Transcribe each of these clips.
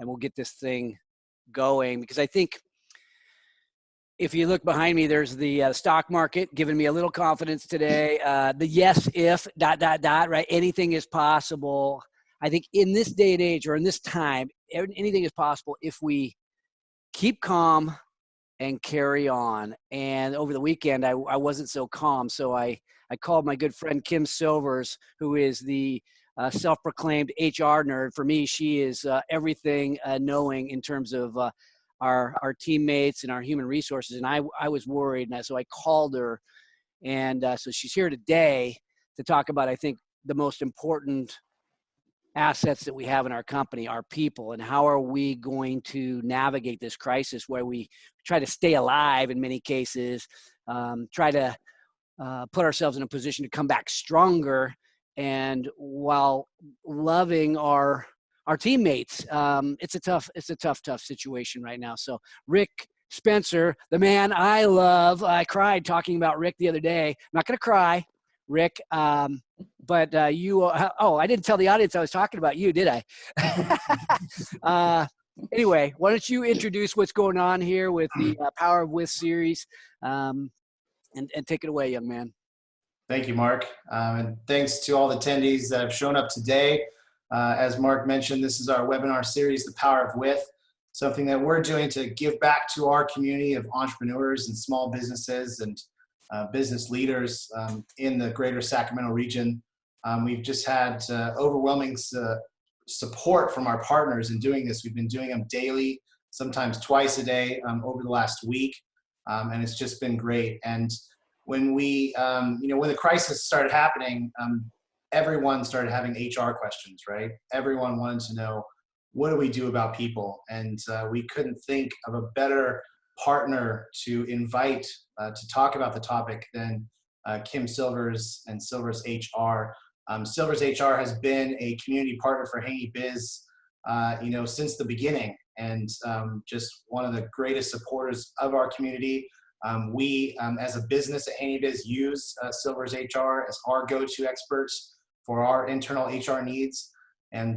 we'll get this thing going. Because I think if you look behind me, there's the stock market giving me a little confidence today. The yes, if, ... right? Anything is possible. I think in this day and age, or in this time, anything is possible if we keep calm and carry on. And over the weekend, I wasn't so calm. So I called my good friend Kim Silvers, who is the self-proclaimed HR nerd. For me, she is everything knowing in terms of our teammates and our human resources. And I was worried. And so I called her. And so she's here today to talk about, I think, the most important assets that we have in our company, our people, and how are we going to navigate this crisis where we try to stay alive in many cases, try to put ourselves in a position to come back stronger, and while loving our teammates. It's a tough situation right now. So Rick Spencer, the man I love, I cried talking about Rick the other day. I'm not going to cry, Rick. But I didn't tell the audience I was talking about you, did I? Anyway, why don't you introduce what's going on here with the Power of With series, and take it away, young man. Thank you, Mark. And thanks to all the attendees that have shown up today. As Mark mentioned, this is our webinar series, The Power of With, something that we're doing to give back to our community of entrepreneurs and small businesses and business leaders in the greater Sacramento region. We've just had overwhelming support from our partners in doing this. We've been doing them daily, sometimes twice a day over the last week, and it's just been great. And when we, when the crisis started happening, everyone started having HR questions, right? Everyone wanted to know, what do we do about people? And we couldn't think of a better partner to invite to talk about the topic than Kim Silvers and SilversHR. SilversHR has been a community partner for HaneyBiz, since the beginning, and just one of the greatest supporters of our community. We, as a business at HaneyBiz, use SilversHR as our go-to experts for our internal HR needs. And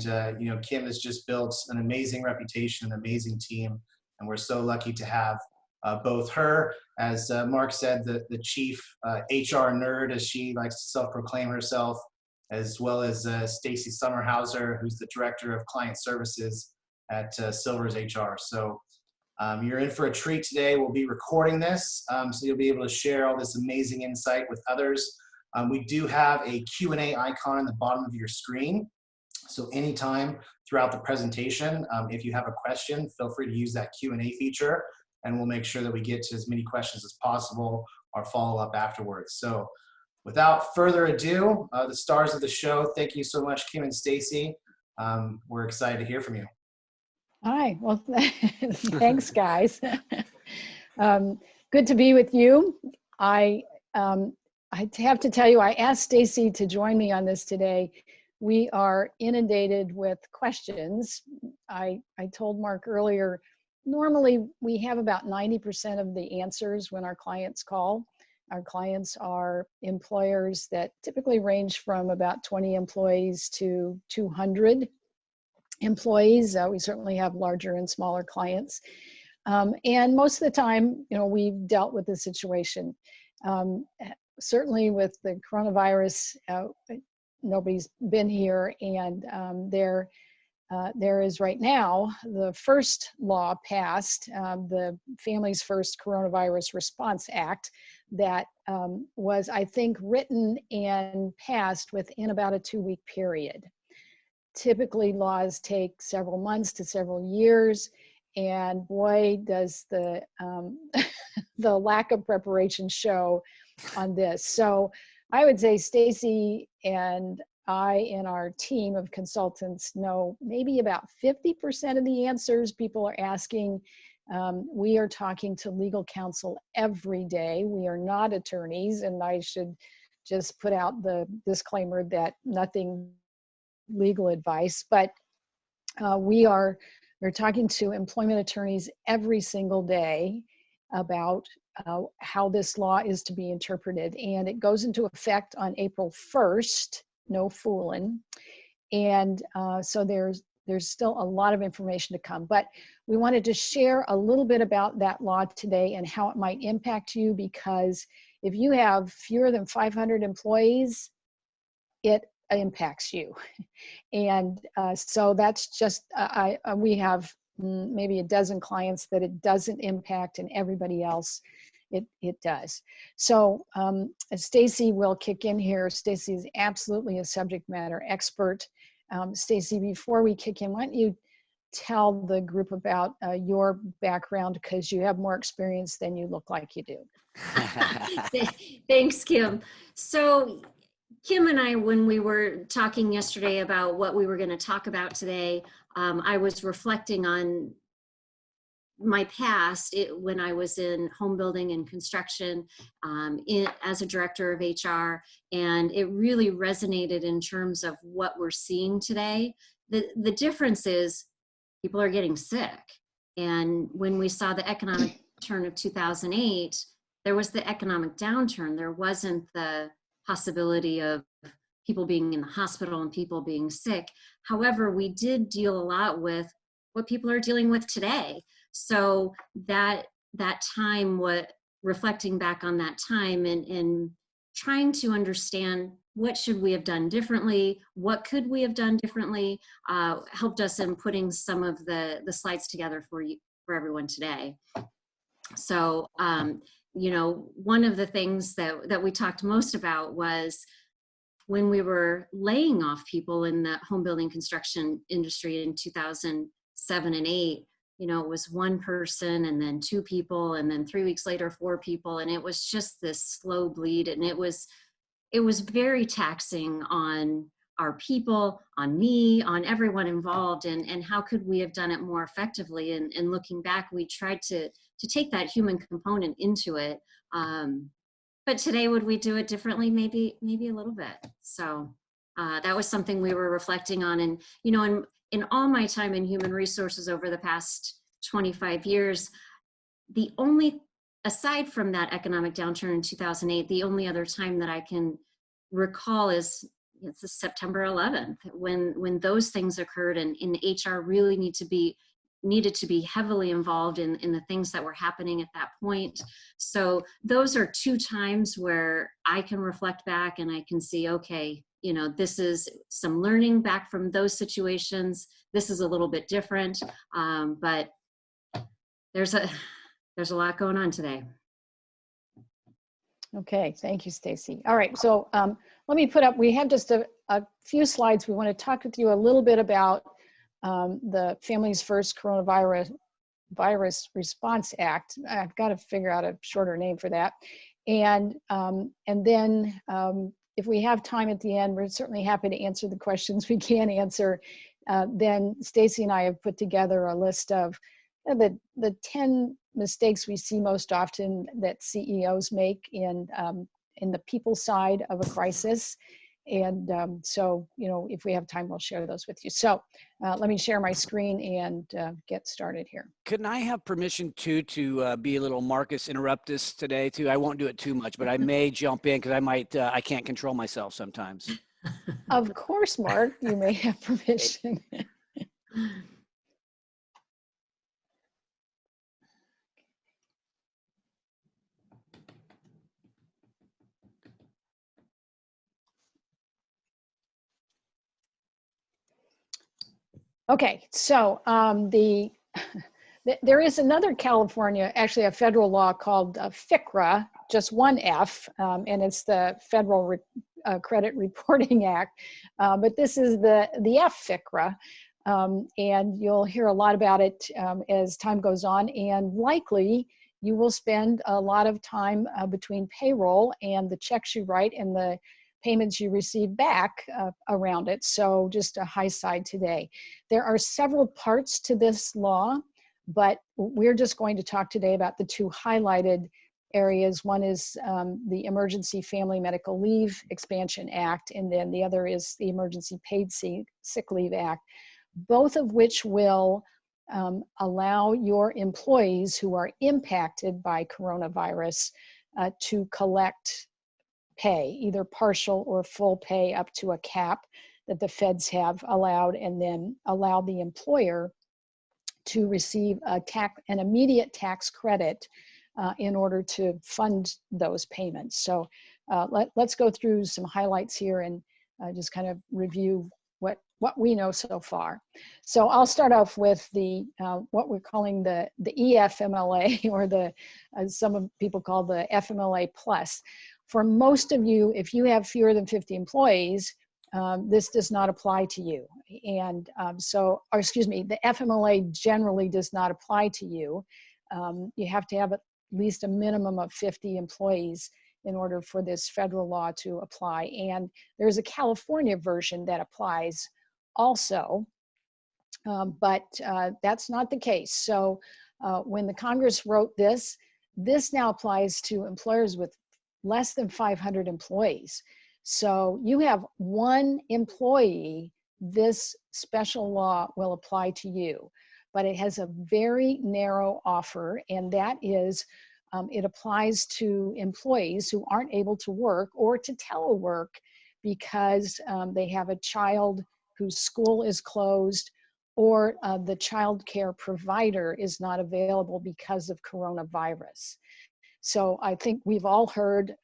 Kim has just built an amazing reputation, an amazing team, and we're so lucky to have both her, as Mark said, the chief HR nerd, as she likes to self-proclaim herself, as well as Stacey Sommerhauser, who's the Director of Client Services at SilversHR. So you're in for a treat today. We'll be recording this, so you'll be able to share all this amazing insight with others. We do have a Q&A icon on the bottom of your screen. So anytime throughout the presentation, if you have a question, feel free to use that Q&A feature, and we'll make sure that we get to as many questions as possible or follow up afterwards. So without further ado, the stars of the show, thank you so much, Kim and Stacey. We're excited to hear from you. Hi, well, thanks, guys. Good to be with you. I have to tell you, I asked Stacey to join me on this today. We are inundated with questions. I told Mark earlier, normally we have about 90% of the answers when our clients call. Our clients are employers that typically range from about 20 employees to 200 employees. We certainly have larger and smaller clients. And most of the time, we've dealt with the situation. Certainly with the coronavirus, nobody's been here, and there is right now the first law passed, the Families First Coronavirus Response Act, that was, I think, written and passed within about a 2-week period. Typically, laws take several months to several years, and boy, does the the lack of preparation show on this. So I would say Stacey and I and our team of consultants know maybe about 50% of the answers people are asking. We are talking to legal counsel every day. We are not attorneys, and I should just put out the disclaimer that nothing legal advice, but we're talking to employment attorneys every single day about how this law is to be interpreted, and it goes into effect on April 1st, no fooling. And so there's there's still a lot of information to come, but we wanted to share a little bit about that law today and how it might impact you, because if you have fewer than 500 employees, it impacts you. And so that's just, we have maybe a dozen clients that it doesn't impact, and everybody else it does. So Stacey will kick in here. Stacey is absolutely a subject matter expert. Stacey, before we kick in, why don't you tell the group about your background, because you have more experience than you look like you do. Thanks, Kim. So Kim and I, when we were talking yesterday about what we were going to talk about today, I was reflecting on my past when I was in home building and construction as a director of HR, and it really resonated in terms of what we're seeing today. The difference is people are getting sick. And when we saw the economic turn of 2008, there was the economic downturn. There wasn't the possibility of people being in the hospital and people being sick. However, we did deal a lot with what people are dealing with today. So that time, reflecting back on that time and trying to understand what should we have done differently, what could we have done differently, helped us in putting some of the slides together for everyone today. So, you know, one of the things that we talked most about was when we were laying off people in the home building construction industry in 2007 and 8, you know, it was one person and then 2 people, and then 3 weeks later, 4 people. And it was just this slow bleed. And it was very taxing on our people, on me, on everyone involved. And how could we have done it more effectively? And looking back, we tried to take that human component into it. But today, would we do it differently? Maybe a little bit. So that was something we were reflecting on. And, you know, in all my time in human resources over the past 25 years, aside from that economic downturn in 2008, the only other time that I can recall is it's the September 11th, when those things occurred, and HR really needed to be heavily involved in the things that were happening at that point. So those are 2 times where I can reflect back and I can see, okay, you know, this is some learning back from those situations. This is a little bit different, but there's a lot going on today. Okay, thank you, Stacey. All right, so let me we have just a few slides. We want to talk with you a little bit about the Families First Coronavirus Response Act. I've got to figure out a shorter name for that. And then if we have time at the end, we're certainly happy to answer the questions we can answer. Then Stacey and I have put together a list of the 10 mistakes we see most often that CEOs make in the people side of a crisis. And so, you know, if we have time, we'll share those with you. So let me share my screen and get started here. Couldn't I have permission to be a little Marcus Interruptus today too? I won't do it too much, but I may jump in because I can't control myself sometimes. Of course, Mark, you may have permission. Okay, so there is another California, actually a federal law called FCRA, just one F, and it's the Federal Credit Reporting Act, but this is the FCRA, and you'll hear a lot about it as time goes on, and likely you will spend a lot of time between payroll and the checks you write and the payments you receive back around it. So just a high side today. There are several parts to this law, but we're just going to talk today about the 2 highlighted areas. One is the Emergency Family Medical Leave Expansion Act, and then the other is the Emergency Paid Sick Leave Act, both of which will allow your employees who are impacted by coronavirus to collect pay, either partial or full pay up to a cap. that the feds have allowed, and then allow the employer to receive an immediate tax credit in order to fund those payments. So let's go through some highlights here and just kind of review what we know so far. So I'll start off with the what we're calling the EFMLA, or the some people call the FMLA plus. For most of you, if you have fewer than 50 employees, this does not apply to you. And or excuse me, the FMLA generally does not apply to you. You have to have at least a minimum of 50 employees in order for this federal law to apply. And there's a California version that applies also, but that's not the case. So when the Congress wrote this now applies to employers with less than 500 employees. So you have one employee, this special law will apply to you, but it has a very narrow offer, and that is it applies to employees who aren't able to work or to telework because they have a child whose school is closed, or the child care provider is not available because of coronavirus. So I think we've all heard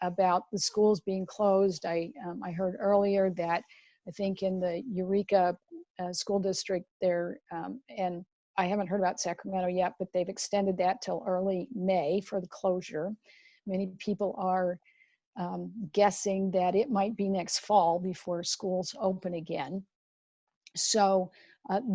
about the schools being closed. I heard earlier that I think in the Eureka school district there, and I haven't heard about Sacramento yet, but they've extended that till early May for the closure. Many people are guessing that it might be next fall before schools open again. So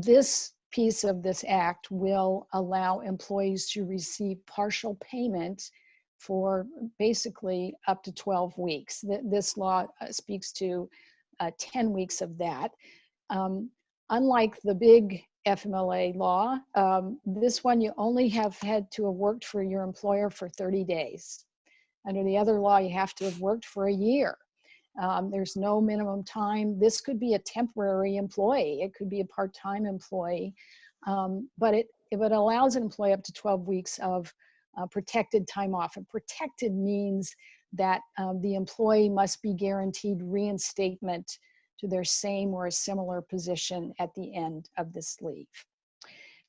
this piece of this act will allow employees to receive partial payment for basically up to 12 weeks. This law speaks to 10 weeks of that. Unlike the big FMLA law, this one you only have had to have worked for your employer for 30 days. Under the other law, you have to have worked for a year. There's no minimum time. This could be a temporary employee. It could be a part-time employee, but it allows an employee up to 12 weeks of protected time off. And protected means that the employee must be guaranteed reinstatement to their same or a similar position at the end of this leave.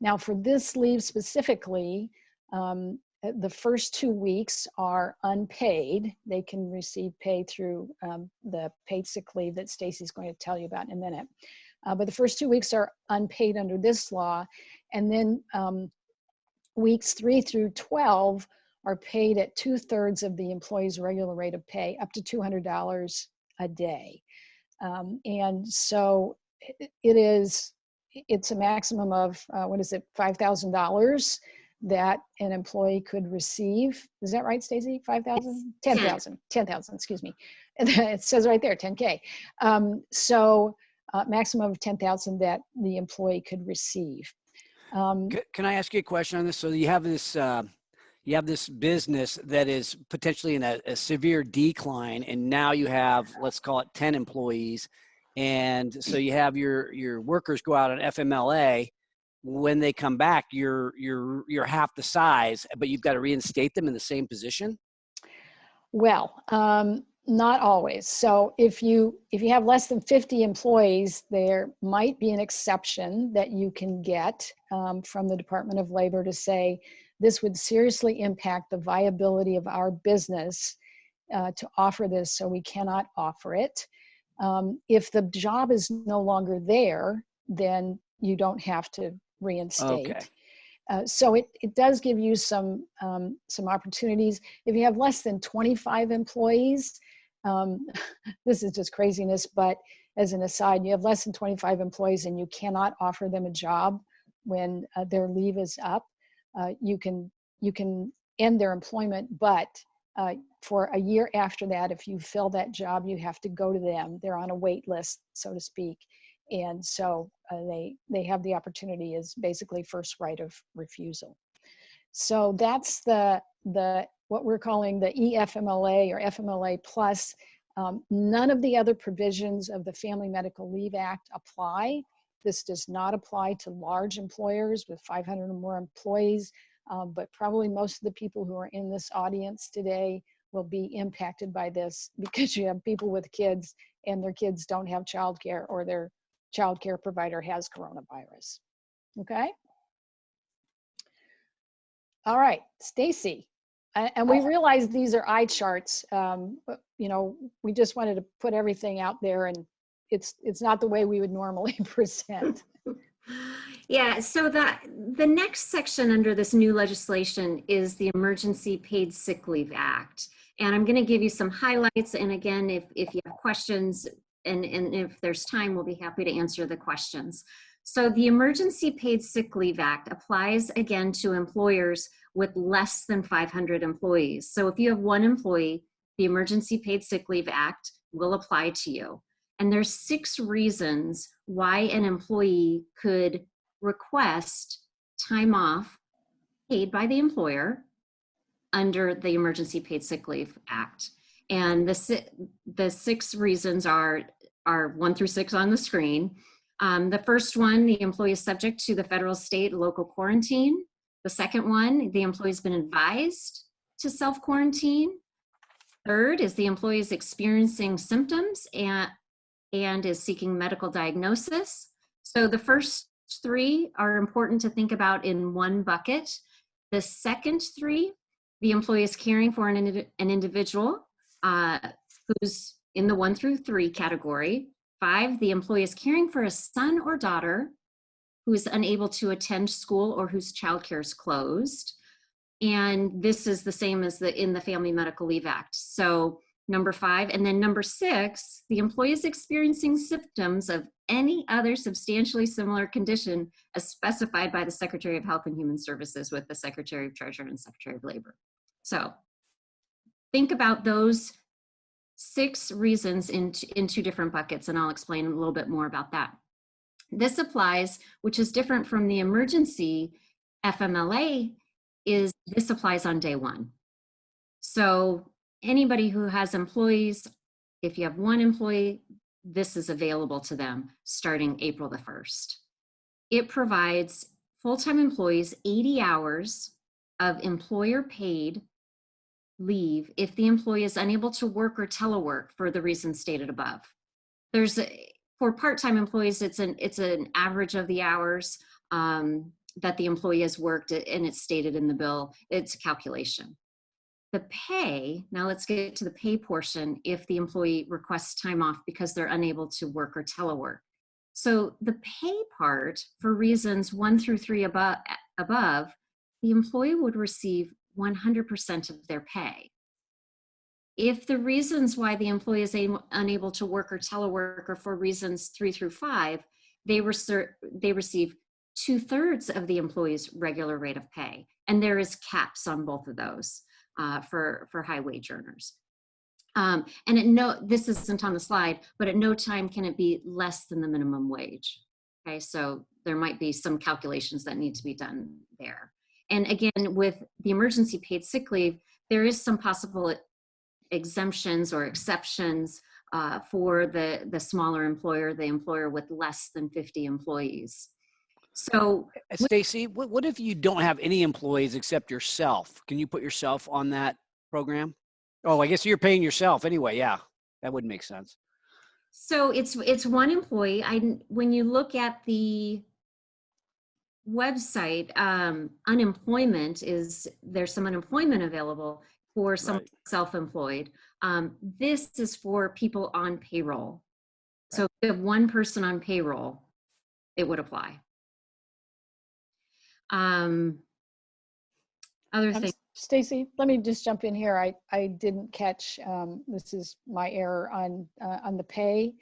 Now for this leave specifically, the first 2 weeks are unpaid. They can receive pay through the paid sick leave that Stacey's going to tell you about in a minute. But the first 2 weeks are unpaid under this law. And then weeks 3 through 12 are paid at 2/3 of the employee's regular rate of pay, up to $200 a day. And so it's a maximum of, $5,000 that an employee could receive. Is that right, Stacey? 5,000? 10,000. 10,000, excuse me. It says right there, 10K. Maximum of 10,000 that the employee could receive. Can I ask you a question on this? So you have this business that is potentially in a severe decline, and now you have, let's call it 10 employees. And so you have your workers go out on FMLA. When they come back, you're half the size, but you've got to reinstate them in the same position? Well, not always. So if you have less than 50 employees, there might be an exception that you can get from the Department of Labor to say, this would seriously impact the viability of our business to offer this, so we cannot offer it. If the job is no longer there, then you don't have to reinstate. Okay. So it does give you some opportunities. If you have less than 25 employees, this is just craziness, but as an aside, you have less than 25 employees and you cannot offer them a job when their leave is up. You can end their employment, but for a year after that, if you fill that job, you have to go to them. They're on a wait list, so to speak. And so they have the opportunity as basically first right of refusal. So that's what we're calling the EFMLA or FMLA plus. None of the other provisions of the Family Medical Leave Act apply. This does not apply to large employers with 500 or more employees, but probably most of the people who are in this audience today will be impacted by this because you have people with kids and their kids don't have childcare, or their childcare provider has coronavirus. Okay. All right, Stacey. And we realize these are eye charts. But, you know, we just wanted to put everything out there, and it's not the way we would normally present. Yeah, so the next section under this new legislation is the Emergency Paid Sick Leave Act. And I'm going to give you some highlights. And again, if you have questions and if there's time, we'll be happy to answer the questions. So the Emergency Paid Sick Leave Act applies again to employers with less than 500 employees. So if you have one employee, the Emergency Paid Sick Leave Act will apply to you. And there's 6 reasons why an employee could request time off paid by the employer under the Emergency Paid Sick Leave Act. And the 6 reasons are 1 through 6 on the screen. The first one, the employee is subject to the federal, state, local quarantine. The second one, the employee has been advised to self-quarantine. Third is the employee is experiencing symptoms and is seeking medical diagnosis. So the first 3 are important to think about in one bucket. The second 3, the employee is caring for an individual who's in the 1 through 3 category. 5, the employee is caring for a son or daughter who is unable to attend school or whose childcare is closed. And this is the same as in the Family Medical Leave Act. So number 5, and then number 6, the employee is experiencing symptoms of any other substantially similar condition as specified by the Secretary of Health and Human Services with the Secretary of Treasury and Secretary of Labor. So think about those 6 reasons in 2 different buckets, and I'll explain a little bit more about that. This applies, which is different from the emergency FMLA, is this applies on day 1. So anybody who has employees, if you have one employee, this is available to them starting April the 1st. It provides full-time employees 80 hours of employer paid leave if the employee is unable to work or telework for the reasons stated above. For part-time employees, it's an average of the hours that the employee has worked, and it's stated in the bill. It's a calculation. The pay, now let's get to the pay portion if the employee requests time off because they're unable to work or telework. So the pay part, for reasons 1 through 3 above, the employee would receive 100% of their pay. If the reasons why the employee is unable to work or telework are for reasons 3 through 5, they receive 2/3 of the employee's regular rate of pay. And there is caps on both of those for high wage earners. And this isn't on the slide, but at no time can it be less than the minimum wage. Okay, so there might be some calculations that need to be done there. And again, with the emergency paid sick leave, there is some possible exemptions or exceptions for the smaller employer, the employer with less than 50 employees. So Stacey, what if you don't have any employees except yourself? Can you put yourself on that program? Oh, I guess you're paying yourself anyway. Yeah, that would make sense. So it's one employee. When you look at the website, unemployment there's some unemployment available for someone self-employed. This is for people on payroll. So if you have one person on payroll, it would apply. Other things. Stacey, let me just jump in here. I didn't catch, this is my error on the pay.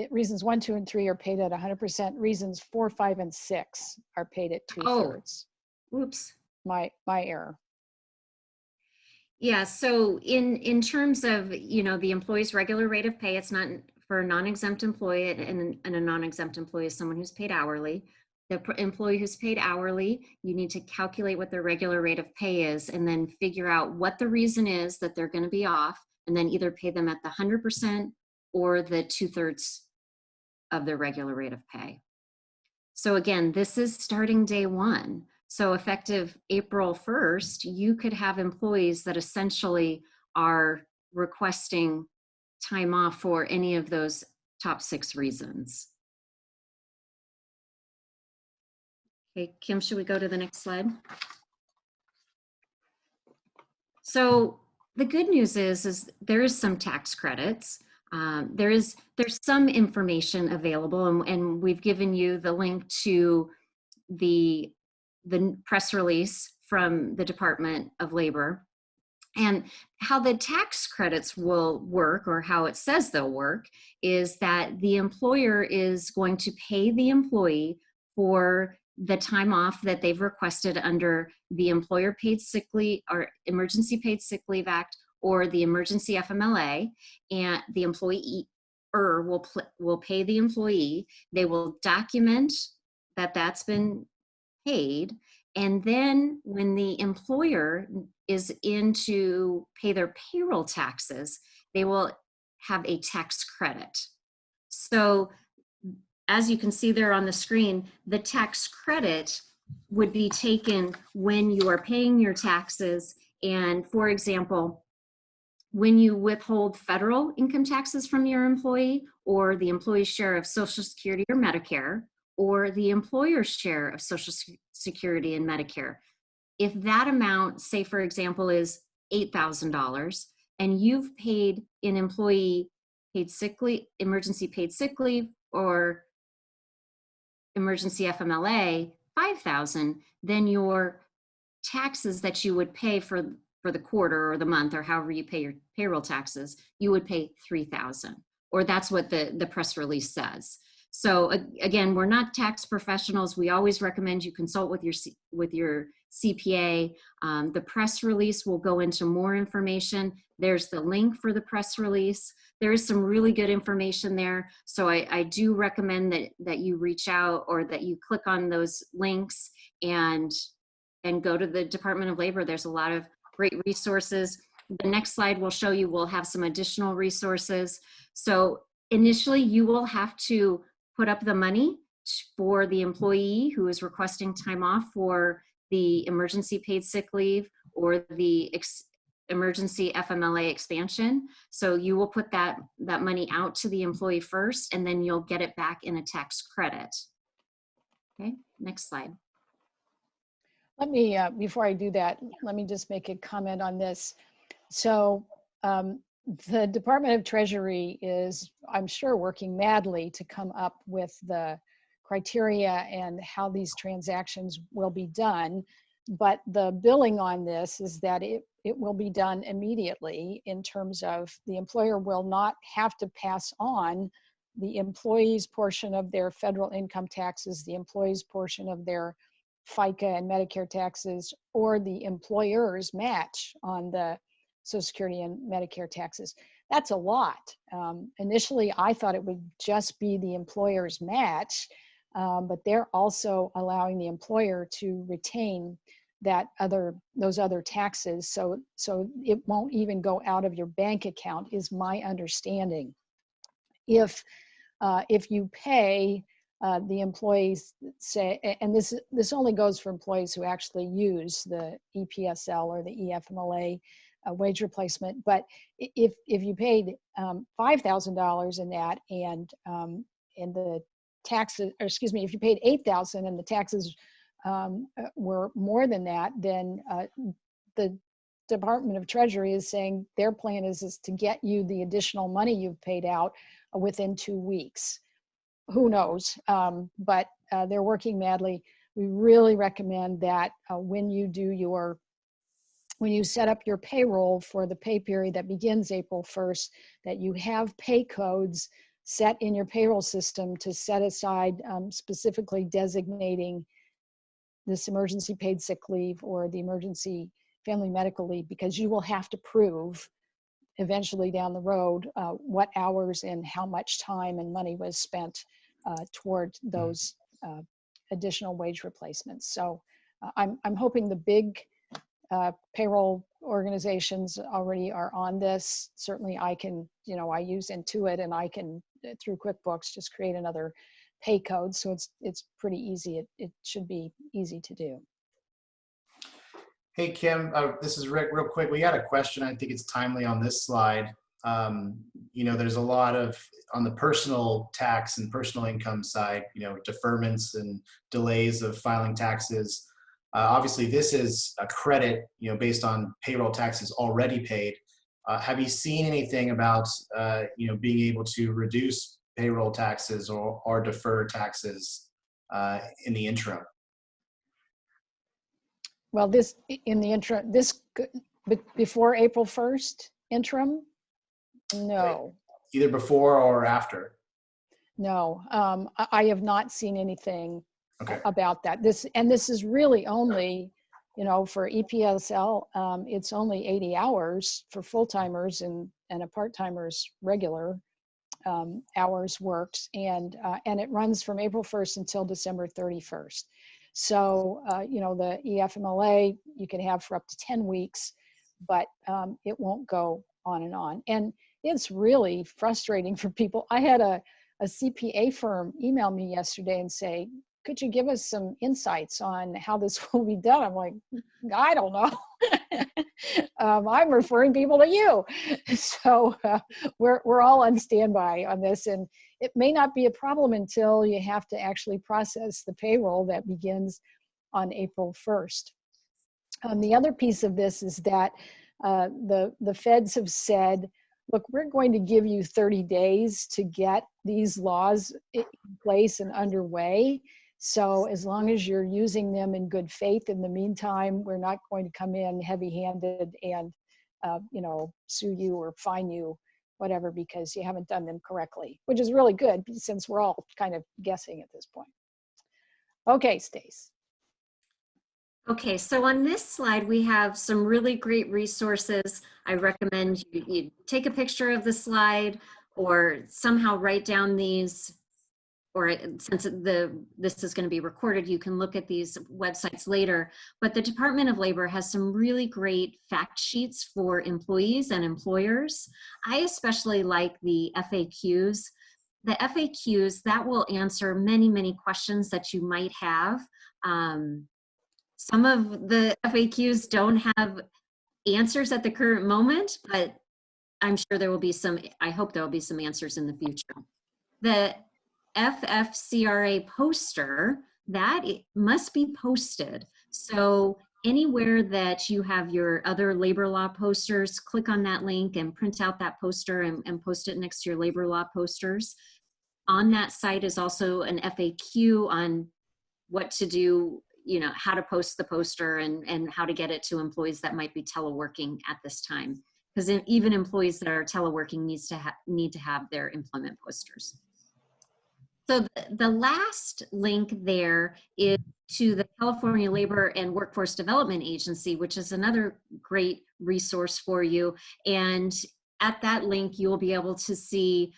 Reasons 1, 2, and 3 are paid at 100%. Reasons 4, 5, and 6 are paid at 2/3. Oops. My error. Yeah, so in terms of, the employee's regular rate of pay, it's not for a non-exempt employee, and a non-exempt employee is someone who's paid hourly. The employee who's paid hourly, you need to calculate what their regular rate of pay is and then figure out what the reason is that they're going to be off, and then either pay them at the 100% or the 2/3 of their regular rate of pay. So again, this is starting day 1. So effective April 1st, you could have employees that essentially are requesting time off for any of those top 6 reasons. Okay, Kim, should we go to the next slide? So the good news is there is some tax credits. There's some information available, and we've given you the link to the press release from the Department of Labor. And how the tax credits will work, or how it says they'll work, is that the employer is going to pay the employee for the time off that they've requested under the Employer Paid Sick Leave or Emergency Paid Sick Leave Act or the Emergency FMLA, and the employee will pay the employee. They will document that that's been paid, and then when the employer is in to pay their payroll taxes, they will have a tax credit. So as you can see there on the screen, the tax credit would be taken when you are paying your taxes. And for example, when you withhold federal income taxes from your employee, or the employee's share of Social Security or Medicare, or the employer's share of Social Security and Medicare, if that amount, say for example, is $8,000, and you've paid an employee paid sick leave, emergency paid sick leave, or emergency FMLA, $5,000, then your taxes that you would pay for the quarter or the month, or however you pay your payroll taxes, you would pay $3,000, or that's what the press release says. So again, we're not tax professionals. We always recommend you consult with your CPA. The press release will go into more information. There's the link for the press release. There is some really good information there. So I do recommend that you reach out, or that you click on those links and go to the Department of Labor. There's a lot of great resources. The next slide will show you, we'll have some additional resources. So initially you will have to put up the money for the employee who is requesting time off for the emergency paid sick leave or the emergency FMLA expansion. So you will put that money out to the employee first, and then you'll get it back in a tax credit. Okay, next slide. Let me, before I do that, let me just make a comment on this. So the Department of Treasury is, I'm sure, working madly to come up with the criteria and how these transactions will be done. But the billing on this is that it will be done immediately, in terms of the employer will not have to pass on the employee's portion of their federal income taxes, the employee's portion of their FICA and Medicare taxes, or the employer's match on the Social Security and Medicare taxes. That's a lot. Initially, I thought it would just be the employer's match, but they're also allowing the employer to retain those other taxes. So it won't even go out of your bank account, is my understanding. If you pay the employees, say, and this only goes for employees who actually use the EPSL or the EFMLA wage replacement. But if you paid $5,000 in that, and the taxes, or excuse me, if you paid $8,000 and the taxes were more than that, then the Department of Treasury is saying their plan is to get you the additional money you've paid out within 2 weeks. Who knows? But they're working madly. We really recommend that when you set up your payroll for the pay period that begins April 1st, that you have pay codes set in your payroll system to set aside specifically designating this emergency paid sick leave or the emergency family medical leave, because you will have to prove eventually down the road what hours and how much time and money was spent toward those additional wage replacements. So I'm hoping the big payroll organizations already are on this. Certainly I can, I use Intuit, and I can, through QuickBooks, just create another pay code. So it's pretty easy. It should be easy to do. Hey, Kim, this is Rick. Real quick, we got a question. I think it's timely on this slide. There's a lot of, on the personal tax and personal income side, deferments and delays of filing taxes. Obviously, this is a credit, based on payroll taxes already paid. Have you seen anything about, being able to reduce payroll taxes or defer taxes in the interim? Well, this in the interim, before April 1st interim? No, Either before or after? no. I have not seen anything Okay. about that. This is really only, for EPSL, it's only 80 hours for full-timers and a part-timers regular hours worked, and it runs from April 1st until December 31st. So, the EFMLA you can have for up to 10 weeks, but it won't go on and on. And it's really frustrating for people. I had a CPA firm email me yesterday and say, could you give us some insights on how this will be done? I'm like, I don't know. I'm referring people to you. So we're all on standby on this, and it may not be a problem until you have to actually process the payroll that begins on April 1st. The other piece of this is that the feds have said, look, we're going to give you 30 days to get these laws in place and underway. So as long as you're using them in good faith in the meantime, we're not going to come in heavy-handed and, sue you or fine you, whatever, because you haven't done them correctly, which is really good since we're all kind of guessing at this point. Okay, Stace. Okay, so on this slide, we have some really great resources. I recommend you take a picture of the slide or somehow write down these, or since this is going to be recorded, you can look at these websites later. But the Department of Labor has some really great fact sheets for employees and employers. I especially like the FAQs. The FAQs, that will answer many, many questions that you might have. Some of the FAQs don't have answers at the current moment, but I'm sure there will be some, I hope there will be some answers in the future. The FFCRA poster, that it must be posted. So anywhere that you have your other labor law posters, click on that link and print out that poster and post it next to your labor law posters. On that site is also an FAQ on what to do, how to post the poster and how to get it to employees that might be teleworking at this time. Because even employees that are teleworking need to have their employment posters. So the last link there is to the California Labor and Workforce Development Agency, which is another great resource for you. And at that link, you will be able to see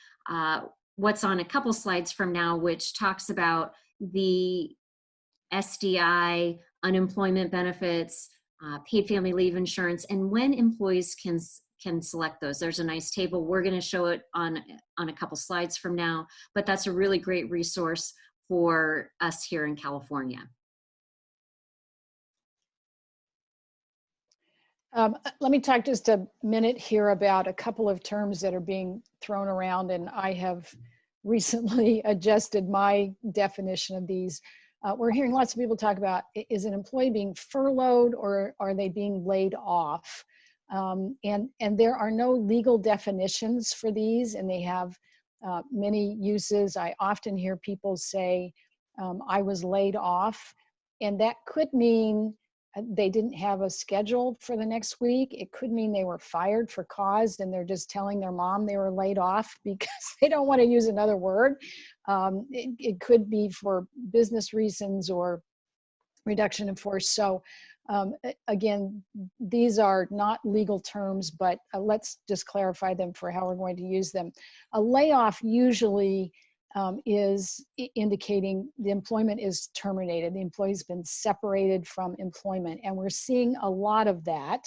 what's on a couple slides from now, which talks about the SDI, unemployment benefits, paid family leave insurance, and when employees can select those. There's a nice table. We're going to show it on a couple slides from now, but that's a really great resource for us here in California. Let me talk just a minute here about a couple of terms that are being thrown around, and I have recently adjusted my definition of these. We're hearing lots of people talk about, is an employee being furloughed or are they being laid off? And there are no legal definitions for these, and they have many uses. I often hear people say, I was laid off, and that could mean they didn't have a schedule for the next week. It could mean they were fired for cause and they're just telling their mom they were laid off because they don't want to use another word. It could be for business reasons or reduction in force. So again, these are not legal terms, but let's just clarify them for how we're going to use them. A layoff usually is indicating the employment is terminated. The employee's been separated from employment, and we're seeing a lot of that.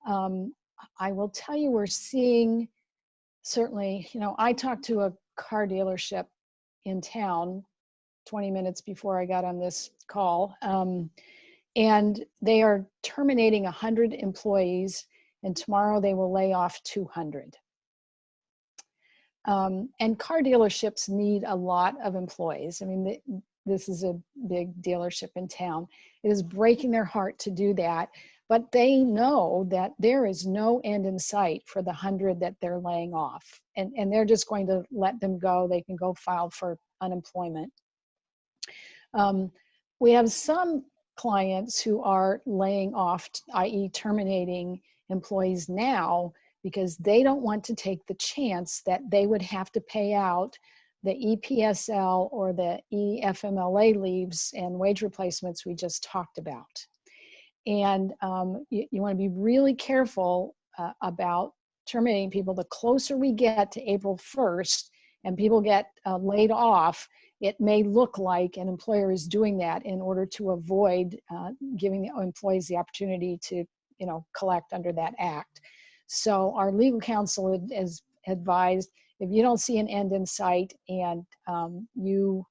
I will tell you, we're seeing certainly, I talked to a car dealership in town 20 minutes before I got on this call. And they are terminating 100 employees, and tomorrow they will lay off 200. And car dealerships need a lot of employees. I mean, this is a big dealership in town. It is breaking their heart to do that, but they know that there is no end in sight for the 100 that they're laying off. And they're just going to let them go. They can go file for unemployment. We have some clients who are laying off, i.e. terminating employees now, because they don't want to take the chance that they would have to pay out the EPSL or the EFMLA leaves and wage replacements we just talked about. And you want to be really careful about terminating people. The closer we get to April 1st and people get laid off, it may look like an employer is doing that in order to avoid giving the employees the opportunity to, collect under that act. So our legal counsel has advised, if you don't see an end in sight and you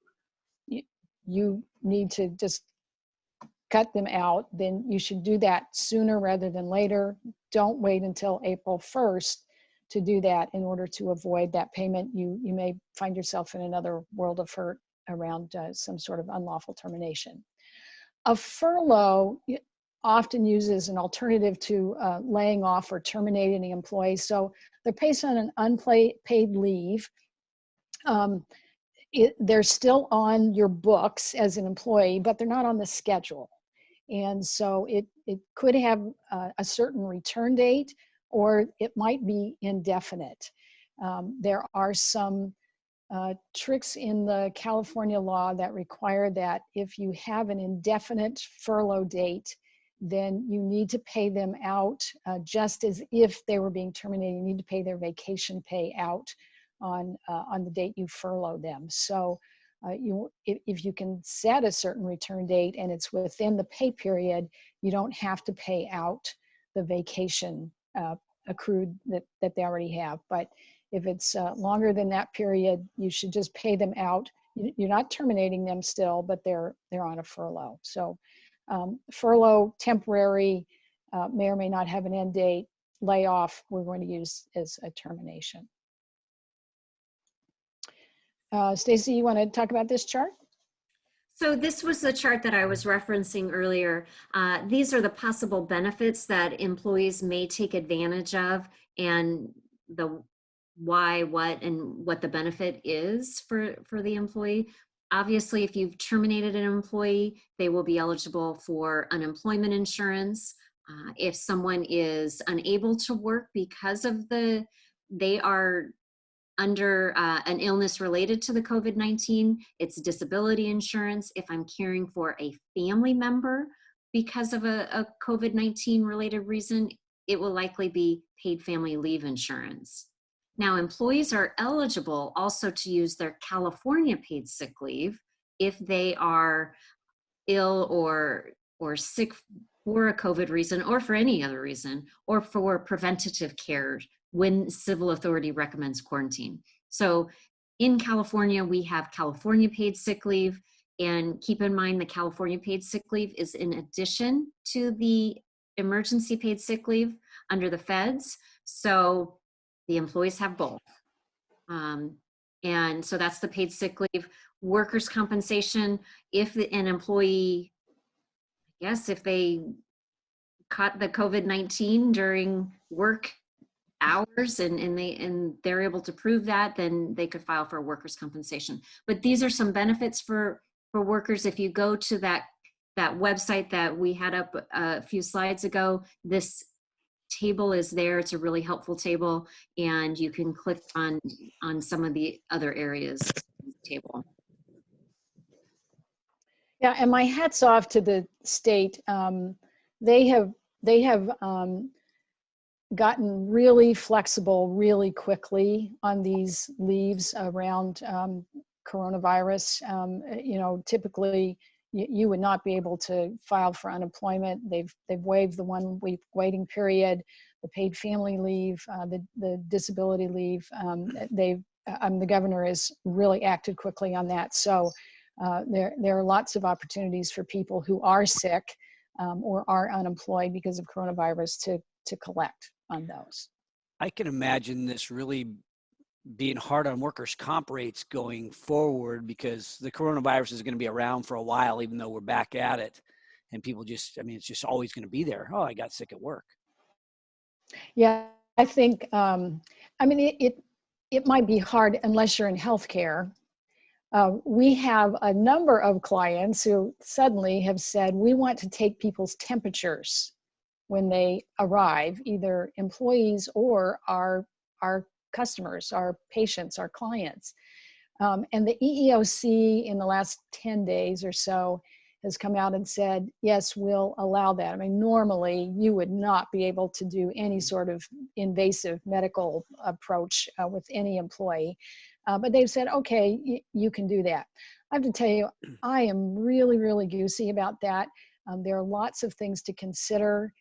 need to just cut them out, then you should do that sooner rather than later. Don't wait until April 1st to do that in order to avoid that payment. You may find yourself in another world of hurt around some sort of unlawful termination. A furlough often uses an alternative to laying off or terminating an employee. So they're based on an unpaid leave. They're still on your books as an employee, but they're not on the schedule. And so it could have a certain return date, or it might be indefinite. There are some tricks in the California law that require that if you have an indefinite furlough date, then you need to pay them out just as if they were being terminated. You need to pay their vacation pay out on the date you furlough them. So if you can set a certain return date and it's within the pay period, you don't have to pay out the vacation accrued that they already have. But if it's longer than that period, you should just pay them out. You're not terminating them still, but they're on a furlough. So furlough, temporary, may or may not have an end date. Layoff, we're going to use as a termination. Stacey, you want to talk about this chart? So this was the chart that I was referencing earlier. These are the possible benefits that employees may take advantage of, and the why, what, and what the benefit is for the employee. Obviously, if you've terminated an employee, they will be eligible for unemployment insurance. If someone is unable to work because of they are under an illness related to the COVID-19, it's disability insurance. If I'm caring for a family member because of a COVID-19 related reason, it will likely be paid family leave insurance. Now, employees are eligible also to use their California paid sick leave if they are ill or sick for a COVID reason or for any other reason, or for preventative care when civil authority recommends quarantine. So in California, we have California paid sick leave, and keep in mind the California paid sick leave is in addition to the emergency paid sick leave under the feds. So the employees have both. And so that's the paid sick leave. Workers' compensation, if an employee, if they caught the COVID-19 during work hours and they're able to prove that, then they could file for workers' compensation. But these are some benefits for workers. If you go to that website that we had up a few slides ago, this table is there. It's a really helpful table, and you can click on some of the other areas of the table. Yeah, and my hat's off to the state. They have gotten really flexible really quickly on these leaves around coronavirus. Typically you would not be able to file for unemployment. They've waived the 1 week waiting period, the paid family leave, the disability leave. The governor has really acted quickly on that. So there are lots of opportunities for people who are sick or are unemployed because of coronavirus to collect on those. I can imagine this really being hard on workers' comp rates going forward, because the coronavirus is going to be around for a while, even though we're back at it. And people just, I mean, it's just always going to be there. Oh, I got sick at work. Yeah, I think, I mean, it might be hard unless you're in healthcare. We have a number of clients who suddenly have said, we want to take people's temperatures when they arrive, either employees or our customers, our patients, our clients. And the EEOC in the last 10 days or so has come out and said, yes, we'll allow that. I mean, normally you would not be able to do any sort of invasive medical approach with any employee. But they've said, okay, you can do that. I have to tell you, I am really, really goosey about that. There are lots of things to consider,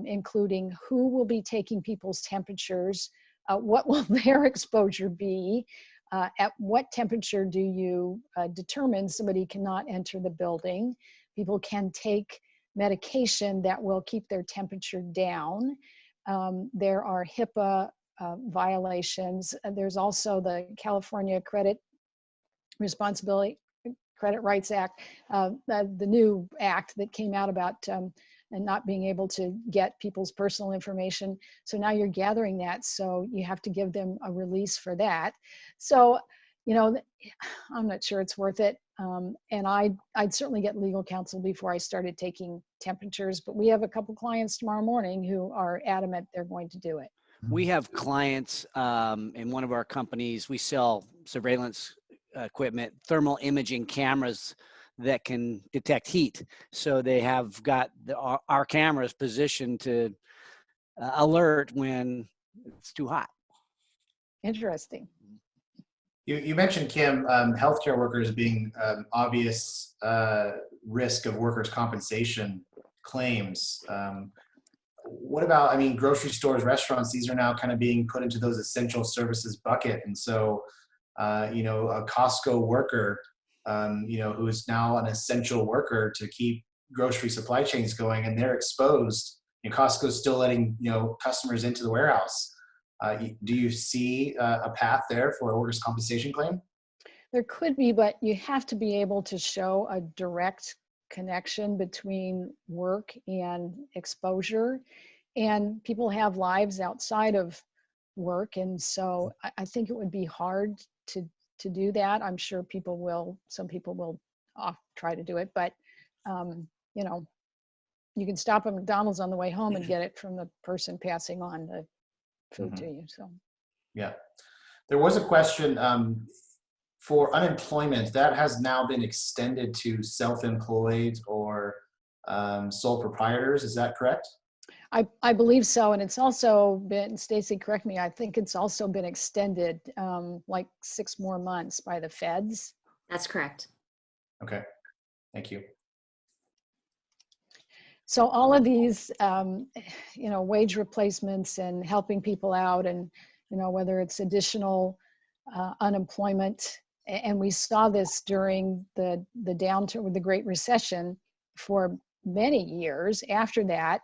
including who will be taking people's temperatures, what will their exposure be, at what temperature do you determine somebody cannot enter the building. People can take medication that will keep their temperature down. There are HIPAA violations. There's also the California Credit Rights Act, the new act that came out about and not being able to get people's personal information. So now you're gathering that, so you have to give them a release for that. So, you know, I'm not sure it's worth it. And I'd certainly get legal counsel before I started taking temperatures, but we have a couple clients tomorrow morning who are adamant they're going to do it. We have clients in one of our companies. We sell surveillance equipment, thermal imaging cameras that can detect heat. So they have got our cameras positioned to alert when it's too hot. Interesting. You mentioned, Kim, healthcare workers being obvious risk of workers' compensation claims. What about, I mean, grocery stores, restaurants, these are now kind of being put into those essential services bucket. And so, you know, a Costco worker, you know, who is now an essential worker to keep grocery supply chains going, and they're exposed, and Costco's still letting, you know, customers into the warehouse. Do you see a path there for a workers' compensation claim? There could be, but you have to be able to show a direct connection between work and exposure. And people have lives outside of work. And so I think it would be hard to do that. I'm sure some people will try to do it, but you know, you can stop at McDonald's on the way home and get it from the person passing on the food to you. So yeah, there was a question for unemployment that has now been extended to self-employed or sole proprietors. Is that correct? I believe so, and it's also been, Stacey, correct me, I think it's also been extended like 6 more months by the feds. That's correct. Okay, thank you. So all of these, you know, wage replacements and helping people out, and, you know, whether it's additional unemployment, and we saw this during the downturn with the Great Recession for many years. After that,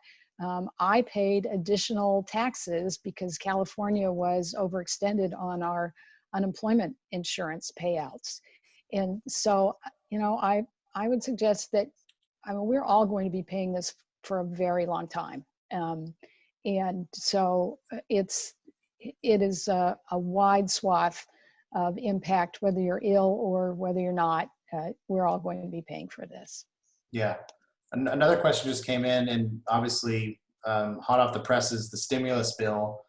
I paid additional taxes because California was overextended on our unemployment insurance payouts. And so, you know, I would suggest that, I mean, we're all going to be paying this for a very long time. And so it is a wide swath of impact, whether you're ill or whether you're not. We're all going to be paying for this. Yeah. Another question just came in, and obviously hot off the press is the stimulus bill.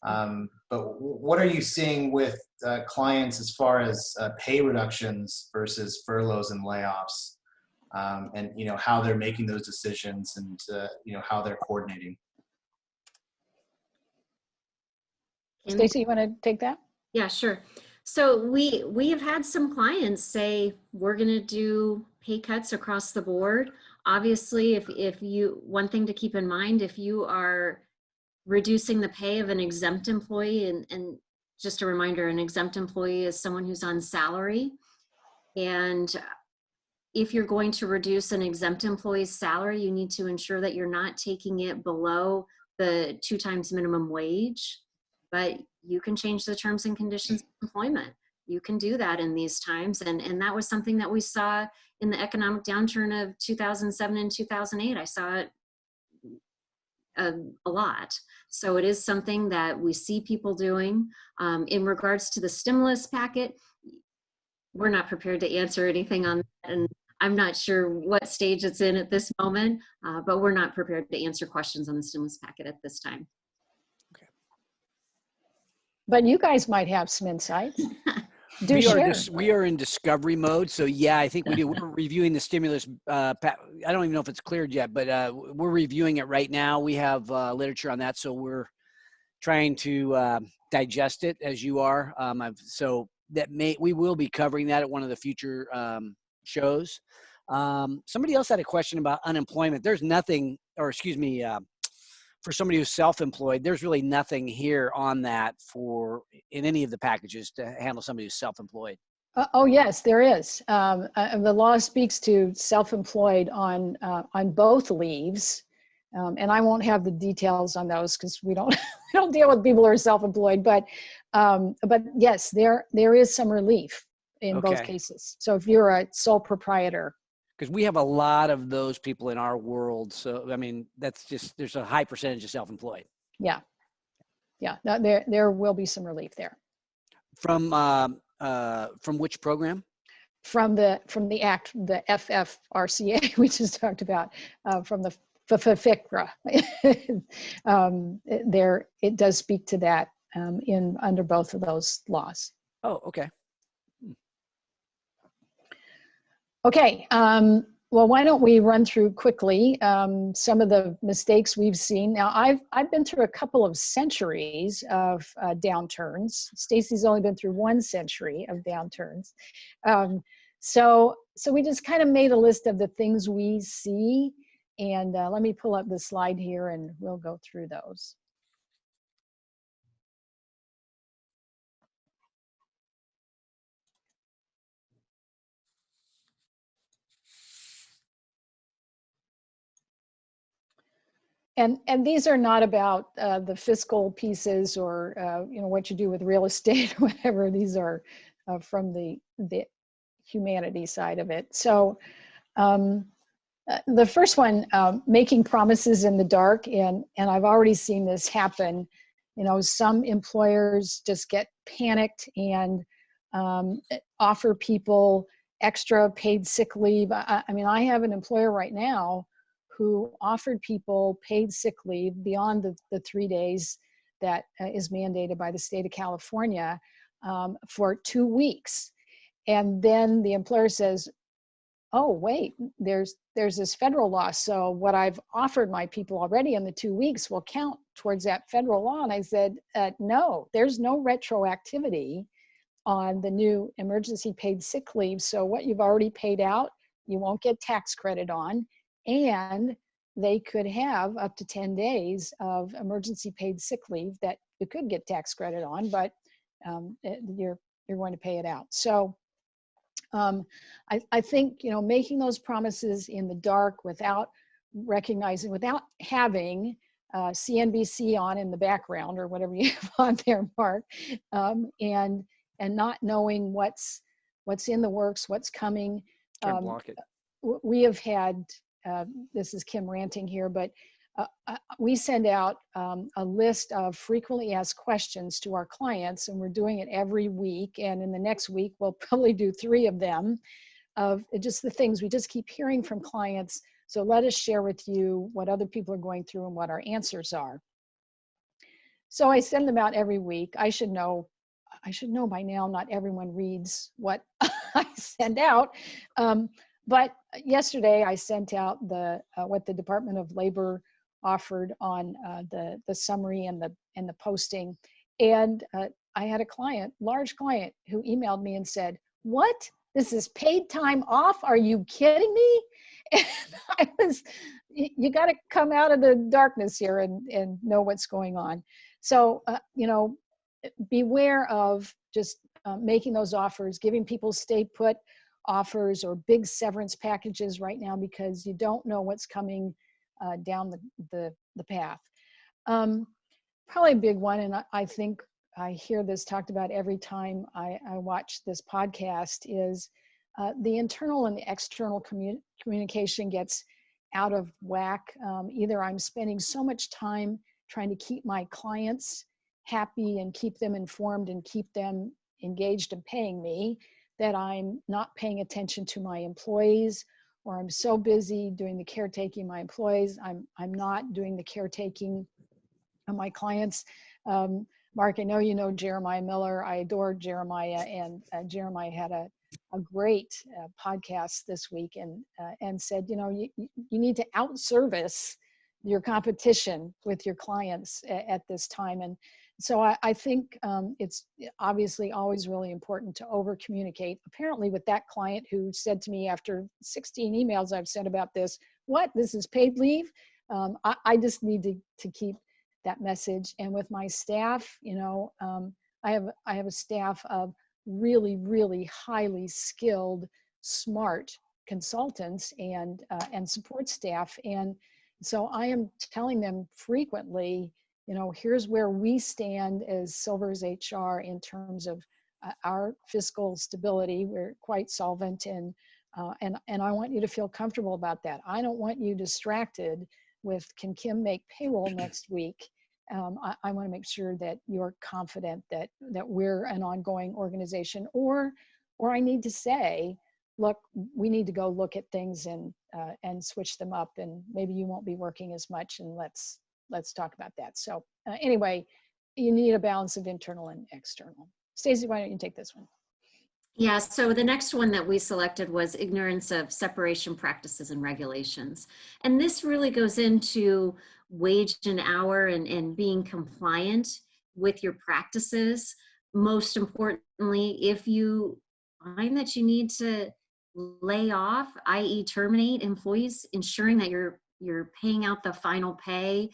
But what are you seeing with clients as far as pay reductions versus furloughs and layoffs, and, you know, how they're making those decisions, and you know, how they're coordinating? Stacey, you want to take that? Yeah, sure. So we have had some clients say we're going to do pay cuts across the board. Obviously, if you, one thing to keep in mind, if you are reducing the pay of an exempt employee, and just a reminder, an exempt employee is someone who's on salary, and if you're going to reduce an exempt employee's salary, you need to ensure that you're not taking it below the 2 times minimum wage, but you can change the terms and conditions of employment. You can do that in these times. And that was something that we saw in the economic downturn of 2007 and 2008. I saw it a lot. So it is something that we see people doing. In regards to the stimulus packet, we're not prepared to answer anything on that. And I'm not sure what stage it's in at this moment, but we're not prepared to answer questions on the stimulus packet at this time. But you guys might have some insights. Do we share. we are in discovery mode. So yeah, I think we do. We're reviewing the stimulus. I don't even know if it's cleared yet, but we're reviewing it right now. We have literature on that. So we're trying to digest it as you are. So we will be covering that at one of the future shows. Somebody else had a question about unemployment. There's nothing, or excuse me, for somebody who's self-employed, there's really nothing here on that in any of the packages to handle somebody who's self-employed. Oh yes, there is. The law speaks to self-employed on both leaves, and I won't have the details on those because we don't we don't deal with people who are self-employed. But yes, there is some relief in both cases. So if you're a sole proprietor. Because we have a lot of those people in our world. So, I mean, there's a high percentage of self-employed. Yeah. Yeah. There will be some relief there. From which program? From the act, the FFRCA, we just talked about, from the FFICRA. It does speak to that under both of those laws. Oh, okay. Okay, well, why don't we run through quickly some of the mistakes we've seen. Now, I've been through a couple of centuries of downturns. Stacy's only been through 1 century of downturns. So we just kind of made a list of the things we see, and let me pull up the slide here and we'll go through those. And these are not about the fiscal pieces or what you do with real estate or whatever. These are from the humanity side of it. So the first one, making promises in the dark, and I've already seen this happen. Some employers just get panicked and offer people extra paid sick leave. I mean, I have an employer right now who offered people paid sick leave beyond the 3 days that is mandated by the state of California for 2 weeks. And then the employer says, oh, wait, there's this federal law. So what I've offered my people already in the 2 weeks will count towards that federal law. And I said, no, there's no retroactivity on the new emergency paid sick leave. So what you've already paid out, you won't get tax credit on. And they could have up to 10 days of emergency paid sick leave that you could get tax credit on, but you're going to pay it out. So I think, making those promises in the dark without recognizing, without having CNBC on in the background or whatever you have on there, Mark, and not knowing what's in the works, what's coming. Can't block it. We have had, this is Kim ranting here, but we send out a list of frequently asked questions to our clients, and we're doing it every week. And in the next week, we'll probably do 3 of them of just the things we just keep hearing from clients. So let us share with you what other people are going through and what our answers are. So I send them out every week. I should know by now, not everyone reads what I send out. But yesterday I sent out what the Department of Labor offered on the summary and the posting. And I had a large client, who emailed me and said, what? This is paid time off? Are you kidding me? And you got to come out of the darkness here and know what's going on. So, beware of just making those offers, giving people stay put offers or big severance packages right now because you don't know what's coming down the path. Probably a big one, and I think I hear this talked about every time I watch this podcast, is the internal and the external communication gets out of whack. Either I'm spending so much time trying to keep my clients happy and keep them informed and keep them engaged and paying me that I'm not paying attention to my employees, or I'm so busy doing the caretaking of my employees, I'm not doing the caretaking of my clients. Mark, I know you know Jeremiah Miller. I adore Jeremiah, and Jeremiah had a great podcast this week and said, you know, you need to outservice your competition with your clients at this time. And so I think it's obviously always really important to over communicate. Apparently with that client who said to me after 16 emails I've sent about this, what, this is paid leave? I just need to keep that message. And with my staff, you know, I have a staff of really, really highly skilled, smart consultants and support staff. And so I am telling them frequently, you know, here's where we stand as Silvers HR in terms of our fiscal stability. We're quite solvent, and I want you to feel comfortable about that. I don't want you distracted with, can Kim make payroll next week? I want to make sure that you're confident that we're an ongoing organization, or I need to say, look, we need to go look at things and switch them up, and maybe you won't be working as much, and let's talk about that. So anyway, you need a balance of internal and external. Stacey, why don't you take this one? Yeah, so the next one that we selected was ignorance of separation practices and regulations. And this really goes into wage and hour and being compliant with your practices. Most importantly, if you find that you need to lay off, i.e. terminate employees, ensuring that you're paying out the final pay,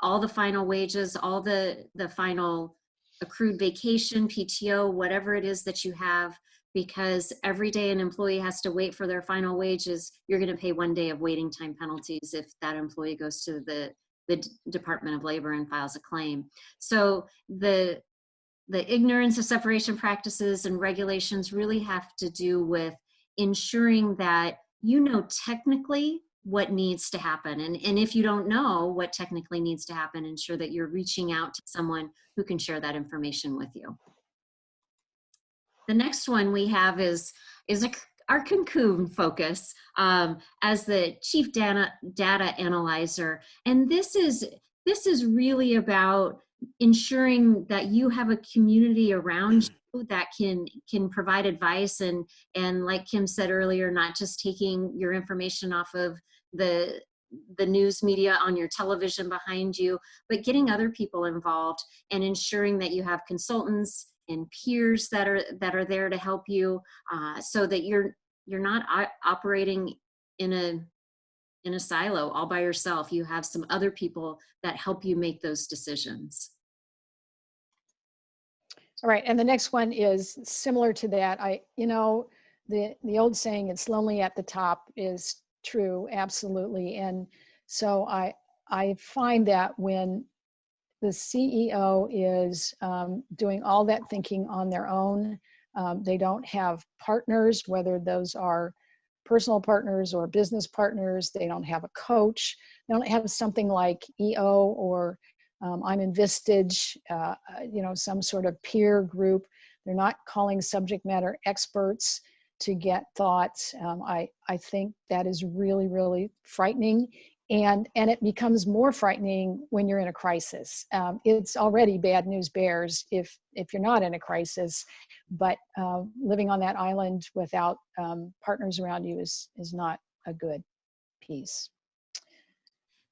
all the final wages, all the final accrued vacation, PTO, whatever it is that you have, because every day an employee has to wait for their final wages, you're going to pay 1 day of waiting time penalties if that employee goes to the Department of Labor and files a claim. So the ignorance of separation practices and regulations really have to do with ensuring that you know technically what needs to happen. And if you don't know what technically needs to happen, ensure that you're reaching out to someone who can share that information with you. The next one we have is our Cancun focus as the chief data analyzer. And this is really about ensuring that you have a community around you that can provide advice and like Kim said earlier, not just taking your information off of the news media on your television behind you, but getting other people involved and ensuring that you have consultants and peers that are there to help you, so that you're not operating in a silo all by yourself. You have some other people that help you make those decisions. All right, and the next one is similar to that. The old saying, "It's lonely at the top," is true, absolutely. And so I find that when the CEO is doing all that thinking on their own, they don't have partners, whether those are personal partners or business partners. They don't have a coach. They don't have something like EO or I'm in Vistage, some sort of peer group. They're not calling subject matter experts to get thoughts. I think that is really, really frightening. And it becomes more frightening when you're in a crisis. It's already bad news bears if you're not in a crisis, but living on that island without partners around you is not a good piece.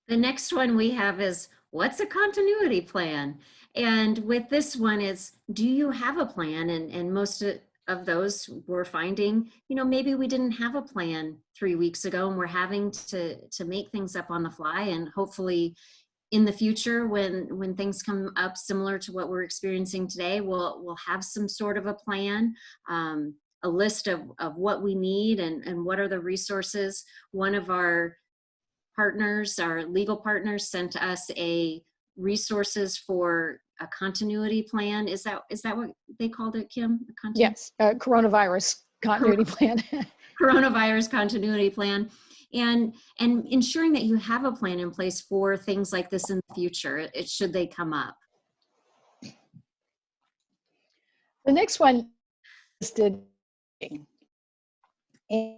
The next one we have is, what's a continuity plan? And with this one is, do you have a plan? And most of those we're finding, maybe we didn't have a plan 3 weeks ago and we're having to make things up on the fly. And hopefully in the future, when things come up similar to what we're experiencing today, we'll have some sort of a plan. a list of what we need and what are the resources. One of our partners, our legal partners, sent us a resources for a continuity plan. Is that what they called it, Kim? Yes, coronavirus continuity plan. Coronavirus continuity plan. And ensuring that you have a plan in place for things like this in the future, should they come up. The next one listed You're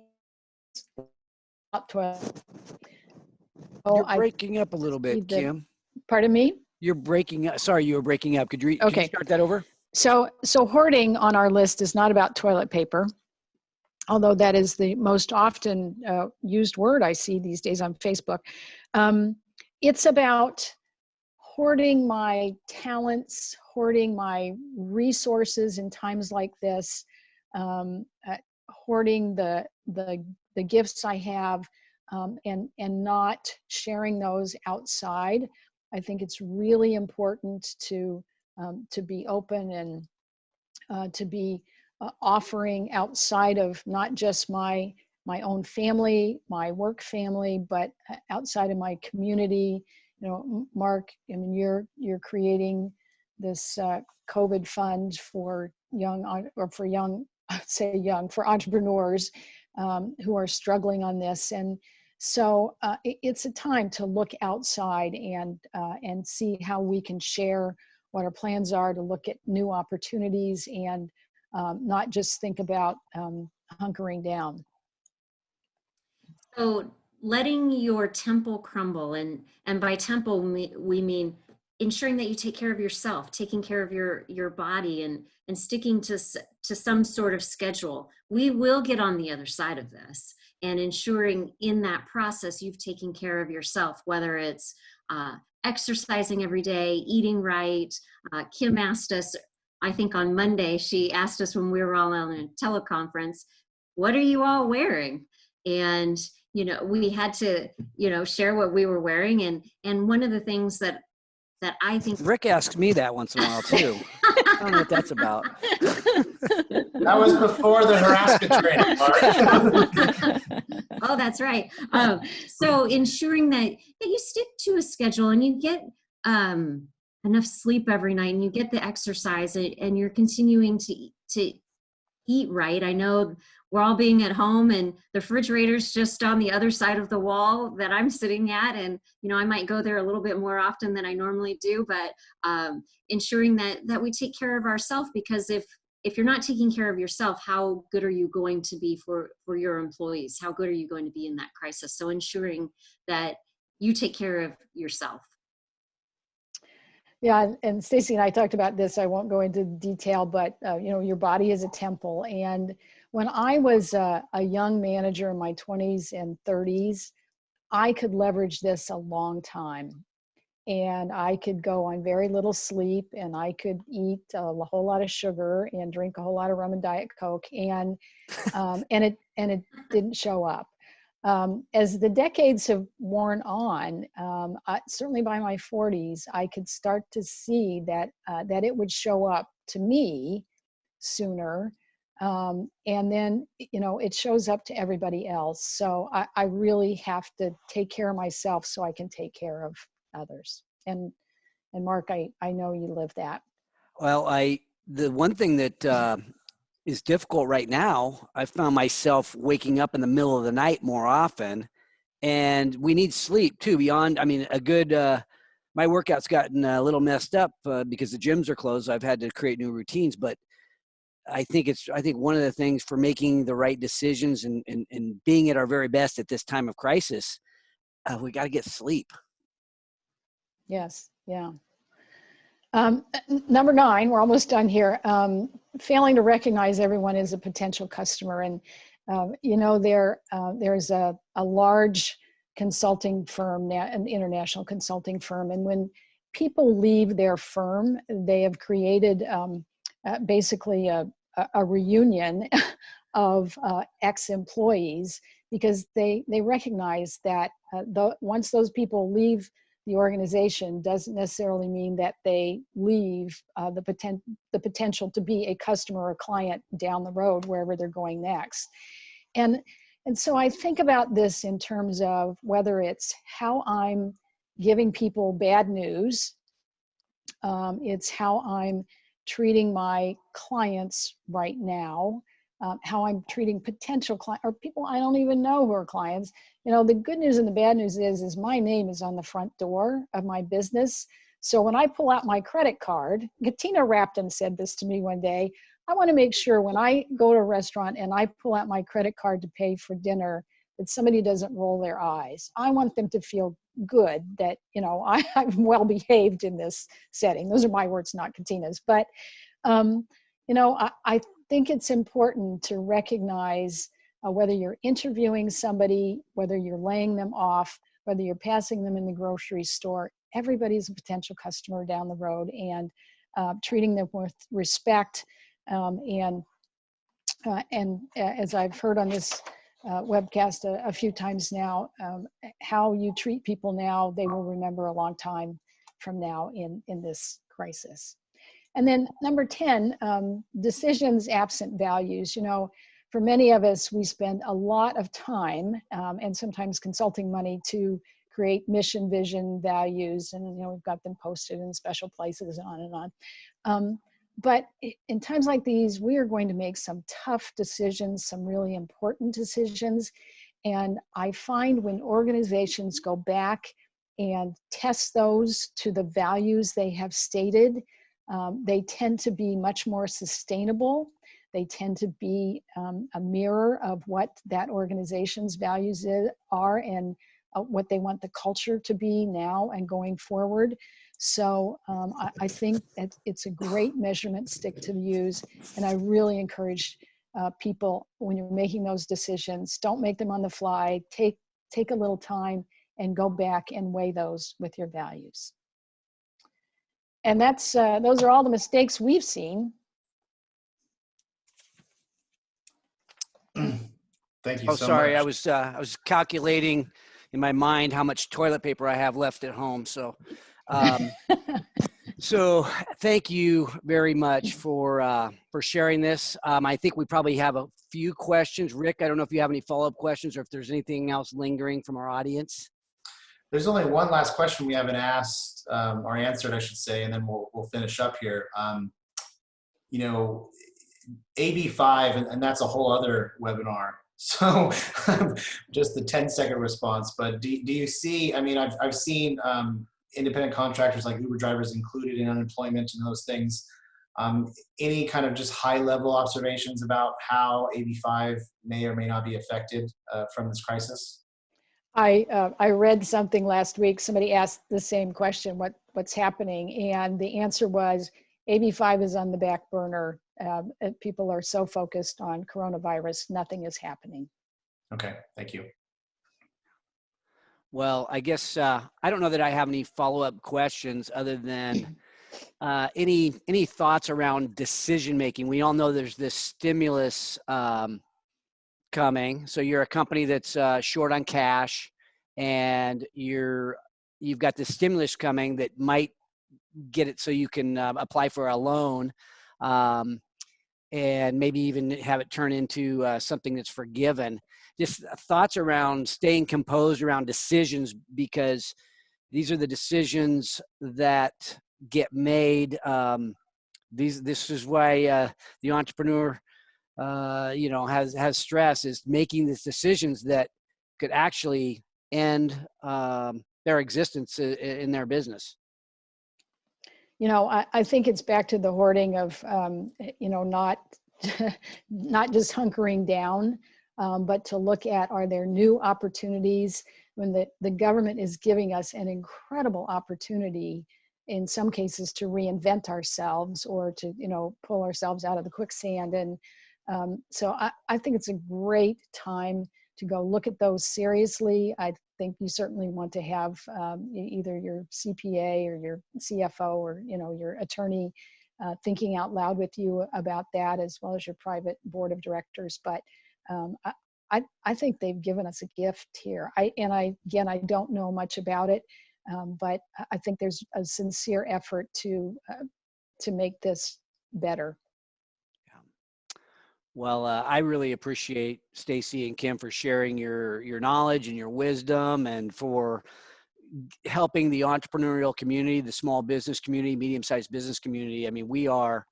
breaking up a little bit, Kim. Pardon me? You're breaking up. Sorry, you were breaking up. Could you start that over? So hoarding on our list is not about toilet paper, although that is the most often used word I see these days on Facebook. It's about hoarding my talents, hoarding my resources in times like this, hoarding the gifts I have, and not sharing those outside. I think it's really important to be open and to be offering outside of not just my own family, my work family, but outside of my community. You know, Mark, I mean, you're creating this COVID fund for for entrepreneurs who are struggling on this. And so it's a time to look outside and see how we can share what our plans are, to look at new opportunities, and not just think about hunkering down. So letting your temple crumble, and by temple we mean ensuring that you take care of yourself, taking care of your body, and sticking to some sort of schedule. We will get on the other side of this, and ensuring in that process you've taken care of yourself, whether it's exercising every day, eating right. Kim asked us, I think on Monday, she asked us when we were all on a teleconference, what are you all wearing? And, you know, we had to, you know, share what we were wearing. And one of the things that I think— Rick asks me that once in a while too. I don't know what that's about. That was before the harassment training, Mark. Oh, that's right. So ensuring that you stick to a schedule and you get enough sleep every night, and you get the exercise, and you're continuing to eat right. I know we're all being at home, and the refrigerator's just on the other side of the wall that I'm sitting at, and you know, I might go there a little bit more often than I normally do, but ensuring that we take care of ourselves, because if you're not taking care of yourself, how good are you going to be for your employees? How good are you going to be in that crisis? So ensuring that you take care of yourself. Yeah, and Stacey and I talked about this. I won't go into detail, but you know, your body is a temple. And when I was a young manager in my 20s and 30s, I could leverage this a long time. And I could go on very little sleep, and I could eat a whole lot of sugar and drink a whole lot of rum and Diet Coke, and it didn't show up. As the decades have worn on, certainly by my 40s, I could start to see that it would show up to me sooner, and then, you know, it shows up to everybody else. So I really have to take care of myself so I can take care of others. And Mark, I know you live that. Well, the one thing that is difficult right now, I found myself waking up in the middle of the night more often, and we need sleep too. Beyond, I mean, a good, my workout's gotten a little messed up because the gyms are closed. I've had to create new routines, but I think one of the things for making the right decisions and being at our very best at this time of crisis, we got to get sleep. Yes. Yeah. Number 9, we're almost done here. Failing to recognize everyone as a potential customer. And, you know, there's a large consulting firm, an international consulting firm. And when people leave their firm, they have created basically a reunion of ex-employees, because they recognize that once those people leave the organization doesn't necessarily mean that they leave the potential to be a customer or client down the road wherever they're going next. And so I think about this in terms of whether it's how I'm giving people bad news, it's how I'm treating my clients right now, how I'm treating potential clients or people I don't even know who are clients. You know, the good news and the bad news is my name is on the front door of my business. So when I pull out my credit card, Katina Rapton said this to me one day, I want to make sure when I go to a restaurant and I pull out my credit card to pay for dinner, that somebody doesn't roll their eyes. I want them to feel good that, you know, I'm well behaved in this setting. Those are my words, not Katina's. But, you know, I think it's important to recognize whether you're interviewing somebody, whether you're laying them off, whether you're passing them in the grocery store, everybody's a potential customer down the road, and treating them with respect. And as I've heard on this webcast a few times now, how you treat people now, they will remember a long time from now in this crisis. And then number 10, decisions absent values. You know, for many of us, we spend a lot of time and sometimes consulting money to create mission, vision, values, and, you know, we've got them posted in special places and on and on. But in times like these, we are going to make some tough decisions, some really important decisions. And I find when organizations go back and test those to the values they have stated, they tend to be much more sustainable. They tend to be a mirror of what that organization's values are and what they want the culture to be now and going forward. So I think that it's a great measurement stick to use. And I really encourage people, when you're making those decisions, don't make them on the fly. Take a little time and go back and weigh those with your values. And that's those are all the mistakes we've seen. Thank you Oh, so sorry, much. I was calculating in my mind how much toilet paper I have left at home. So, so thank you very much for sharing this. I think we probably have a few questions. Rick, I don't know if you have any follow-up questions or if there's anything else lingering from our audience. There's only one last question we haven't asked or answered, I should say, and then we'll finish up here. You know, AB5, and that's a whole other webinar. So just the 10-second response. But do you see, I mean, I've seen independent contractors like Uber drivers included in unemployment and those things. Any kind of just high-level observations about how AB5 may or may not be affected from this crisis? I read something last week. Somebody asked the same question, what's happening? And the answer was AB5 is on the back burner. People are so focused on coronavirus, nothing is happening. Okay, thank you. Well, I guess I don't know that I have any follow-up questions other than any thoughts around decision making. We all know there's this stimulus coming. So you're a company that's short on cash, and you've got this stimulus coming that might get it so you can apply for a loan, and maybe even have it turn into something that's forgiven. Just thoughts around staying composed around decisions, because these are the decisions that get made. This is why the entrepreneur, you know, has stress, is making these decisions that could actually end their existence in their business. You know, I think it's back to the hoarding of, you know, not just hunkering down, but to look at, are there new opportunities when the government is giving us an incredible opportunity in some cases to reinvent ourselves or to, you know, pull ourselves out of the quicksand. And so I think it's a great time to go look at those seriously. I think you certainly want to have either your CPA or your CFO or, you know, your attorney thinking out loud with you about that, as well as your private board of directors. But I think they've given us a gift here. Again, I don't know much about it, But I think there's a sincere effort to make this better. Well, I really appreciate Stacey and Kim for sharing your knowledge and your wisdom, and for helping the entrepreneurial community, the small business community, medium-sized business community. I mean, we are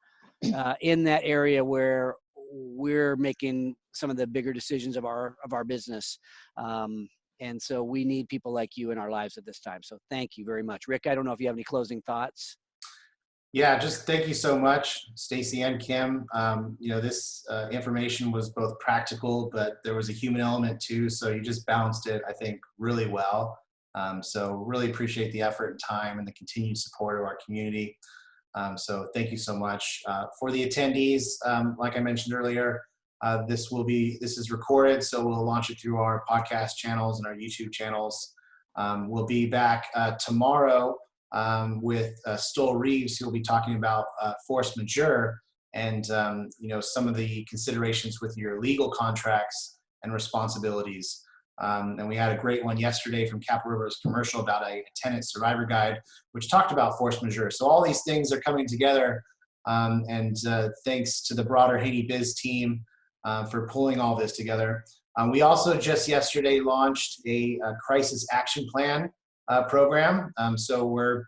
in that area where we're making some of the bigger decisions of our business. And so we need people like you in our lives at this time. So thank you very much. Rick, I don't know if you have any closing thoughts. Yeah, just thank you so much, Stacey and Kim. This information was both practical, but there was a human element too. So you just balanced it, I think, really well. So really appreciate the effort and time and the continued support of our community. So thank you so much. For the attendees, like I mentioned earlier, this is recorded, so we'll launch it through our podcast channels and our YouTube channels. We'll be back tomorrow with Stoll Reeves, who will be talking about force majeure and some of the considerations with your legal contracts and responsibilities. And we had a great one yesterday from Capital Rivers Commercial about a tenant survivor guide, which talked about force majeure. So all these things are coming together, and thanks to the broader HaneyBiz team for pulling all this together. We also just yesterday launched a crisis action plan program. So we're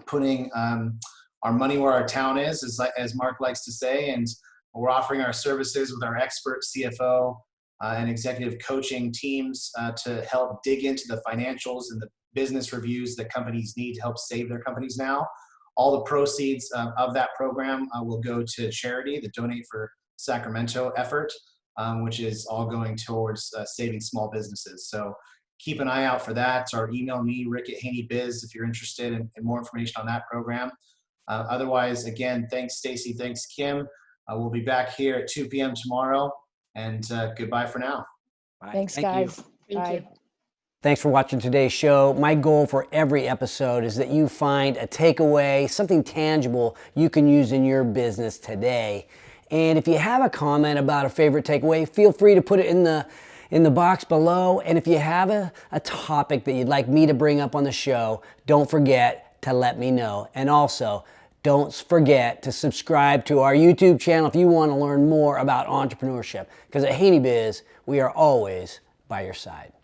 putting our money where our town is, as Mark likes to say, and we're offering our services with our expert CFO and executive coaching teams to help dig into the financials and the business reviews that companies need to help save their companies now. All the proceeds of that program will go to charity, the Donate for Sacramento effort, which is all going towards saving small businesses. So keep an eye out for that, or email me, Rick at HaneyBiz, if you're interested in more information on that program. Otherwise, again, thanks, Stacey. Thanks, Kim. We'll be back here at 2 p.m. tomorrow. And goodbye for now. Bye. Thanks, Thank guys. you. Bye. Thank you. Thanks for watching today's show. My goal for every episode is that you find a takeaway, something tangible you can use in your business today. And if you have a comment about a favorite takeaway, feel free to put it in the box below. And if you have a topic that you'd like me to bring up on the show, don't forget to let me know. And also, don't forget to subscribe to our YouTube channel if you want to learn more about entrepreneurship. Because at HaneyBiz, we are always by your side.